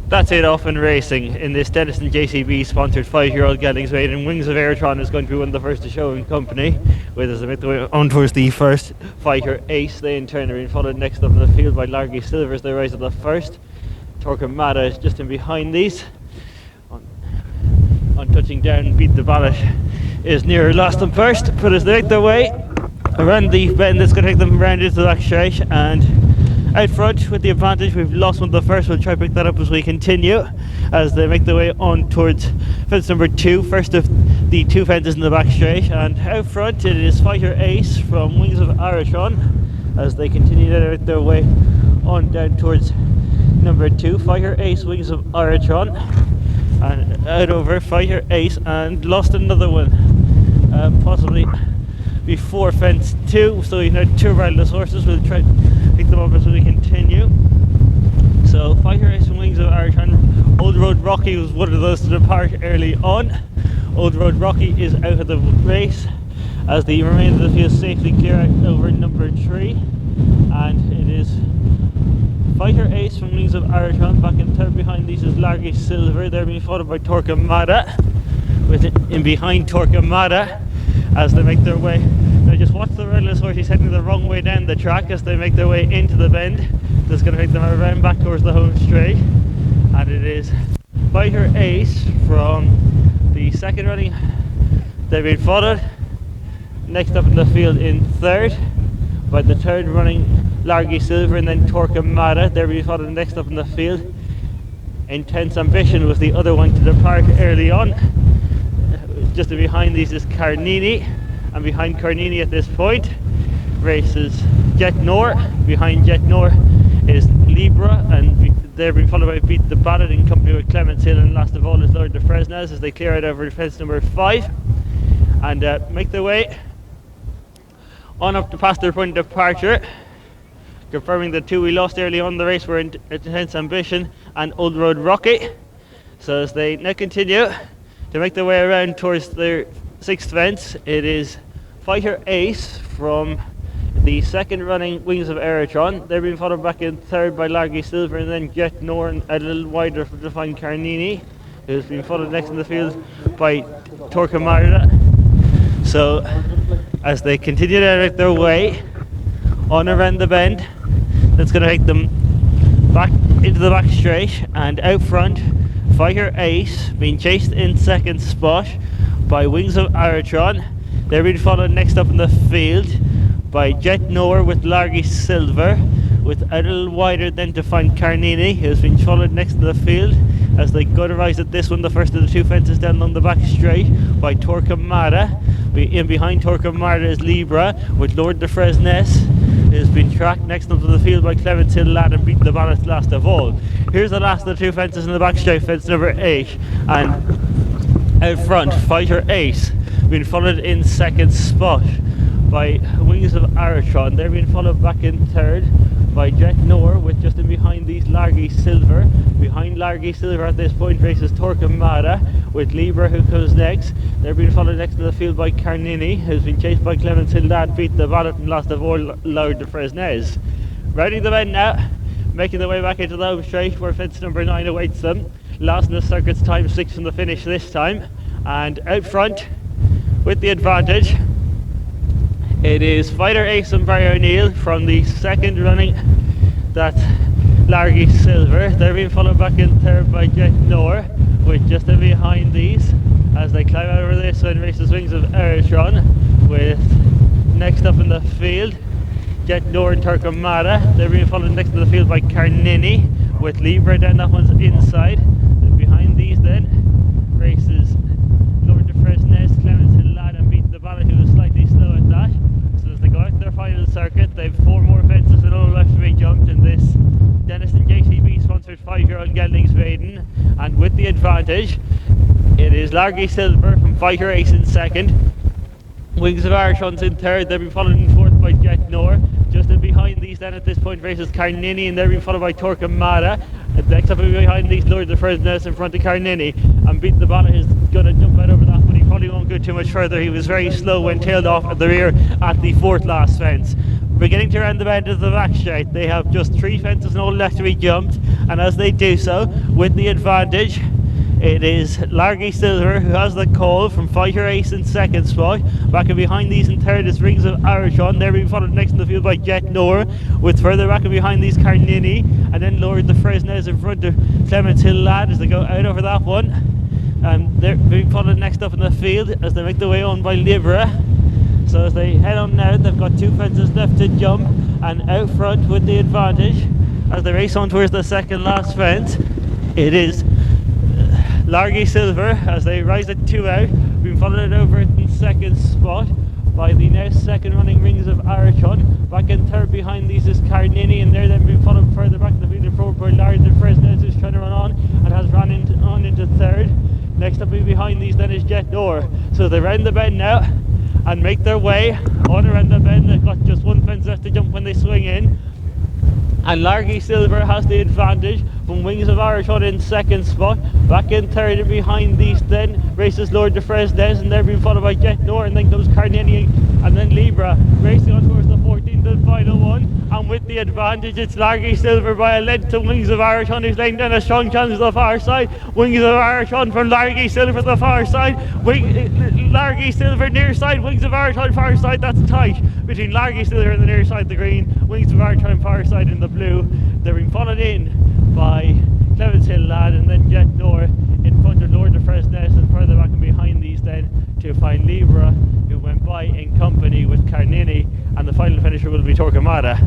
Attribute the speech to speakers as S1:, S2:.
S1: That's it off and racing in this Dennison JCB sponsored 5yo Geldings Maiden. Wings of Airtron is going to be one of the first to show in company, with as they make the way on towards the first 5yo Ace. They in turn are being followed next up in the field by Largy Silver as they rise at the first. Torquemada is just in behind these. On touching down, Beat the Ballot is near last and first, but as they make their way around the bend, it's going to take them round into the back straight, and out front with the advantage. We've lost one of the first. We'll try to pick that up as we continue as they make their way on towards fence number 2, first of the two fences in the back straight. And out front it is 5yo Ace from Wings of Airtron as they continue to make their way on down towards number 2. 5yo Ace, Wings of Airtron, and out over 5yo Ace, and lost another one possibly before fence 2, so you know, two riderless horses. We'll try to pick them up as we continue. So 5yo Ace from Wings of Airtron. Old Road Rocky was one of those to depart early on. Old Road Rocky is out of the race as the remainder of the field safely clear out over number 3, and it is 5yo Ace from Wings of Airtron. Back in third behind these is Largy Silver. They're being followed by Torquemada, with in behind Torquemada as they make their way. Now just watch the riderless horse. He's heading the wrong way down the track as they make their way into the bend. That's going to take them around back towards the home straight, and it is 5yo Ace from the second running. They've been followed next up in the field in third by the third running Largy Silver, and then Torquemada. They're being followed next up in the field. Intense Ambition was the other one to depart early on. Just behind these is Carnini, and behind Carnini at this point races Jet Nor. Behind Jet Nor is Libra, and they're being followed by Beat the Ballot in company with Clements Hill, and last of all is Lord de Fresnes as they clear out over fence number 5 and make their way on up to past their point of departure, confirming the two we lost early on in the race were Intense Ambition and Old Road Rocky. So as they now continue to make their way around towards their 6th fence, it is 5yo Ace from the second running Wings of Airtron. They're being followed back in third by Largy Silver, and then Jet Norn a little wider to find Carnini, who's been followed next in the field by Torquemada. So as they continue to make their way on around the bend, that's going to take them back into the back straight, and out front 5yo Ace being chased in second spot by Wings of Airtron. They're being followed next up in the field by Jet Nor with Largy Silver, with a little wider then to find Carnini, who's been followed next to the field as they go to rise at this one, the first of the two fences down on the back straight, by Torquemada. In behind Torquemada is Libra with Lord de Fresnes, who's been tracked next up to the field by Clements Hill Lad and Beat the Ballot last of all. Here's the last of the two fences in the back straight, fence number 8, and out front 5yo Ace being followed in second spot by Wings of Airtron. They're being followed back in third by Jet Nor, with just in behind these Largy Silver. Behind Largy Silver at this point races Torquemada with Libra, who comes next. They're being followed next to the field by Carnini, who's been chased by Clements Hill Lad, Beat the Ballot, and last of all Lord de Fresnes. Riding the bend now, making their way back into the home straight where fence number 9 awaits them. Last in the circuit's time 6 from the finish this time, and out front with the advantage it is 5yo Ace and Barry O'Neill from the second running, that's Largy Silver. They're being followed back in third by Jet Nor, with just in behind these as they climb over this one races Wings of Airtron, with next up in the field Jet Nor and Torquemada. They're being followed next to the field by Carnini with Libra down that one's inside. And behind these then races Lord de Fresnes, Clements Hill Lad and Beat the Ballot, who was slightly slow at that. So as they go out to their final circuit, they've 4 more fences and all left to be jumped in this Dennison JCB sponsored 5yo Geldings Maiden, and with the advantage it is Largy Silver from 5yo Ace in second, Wings of Airtron's in third. They've been followed in fourth by Jet Nor. Just in behind these then at this point races Carnini, and they're being followed by Torquemada. And next up behind these Lord de Fresnes in front of Carnini, and Beat the Ballot is going to jump out over that, but he probably won't go too much further. He was very slow when tailed off at the rear at the 4th last fence. Beginning to round the bend of the back straight, they have just 3 fences and all left to be jumped, and as they do so, with the advantage, it is Largy Silver who has the call from 5yo Ace in second spot. Back and behind these in third is Rings of Arachon. They're being followed next in the field by Jet Nor, with further back and behind these Carnini, and then Lord the Fresnes in front of Clement Hill Lad as they go out over that one. And they're being followed next up in the field as they make their way on by Libra. So as they head on now, they've got 2 fences left to jump, and out front with the advantage as they race on towards the second last fence, it is Largy Silver as they rise at 2 out, being followed over in second spot by the now second running Rings of Arachon. Back in third behind these is Carnini, and they're then being followed further back in the field forward by Larry the Fresnes, who's trying to run on and has run on into third. Next up behind these then is Jet Door. So they round the bend now and make their way on around the bend. They've got just 1 fence left to jump when they swing in. And Largy Silver has the advantage from Wings of Arachon in second spot. Back in third and behind these then races Lord de Fresnes, and they're being followed by Jet Nor, and then comes Carnini and then Libra racing on towards the 14th and final one. And with the advantage, it's Largy Silver by a length to Wings of Arachon, who's laying down a strong chance to the far side. Wings of Arachon from Largy Silver to the far side. Largy Silver near side, Wings of Arachon far side. That's tight between Largy Silver and the near side of the green. Wings of Arachon far side in the blue. They're being followed in by Clement Hill Lad and then Jet Nor in front of Lord de Fresnes, and further back and behind these then to find Libra, who went by in company with Carnini, and the final finisher will be Torquemada.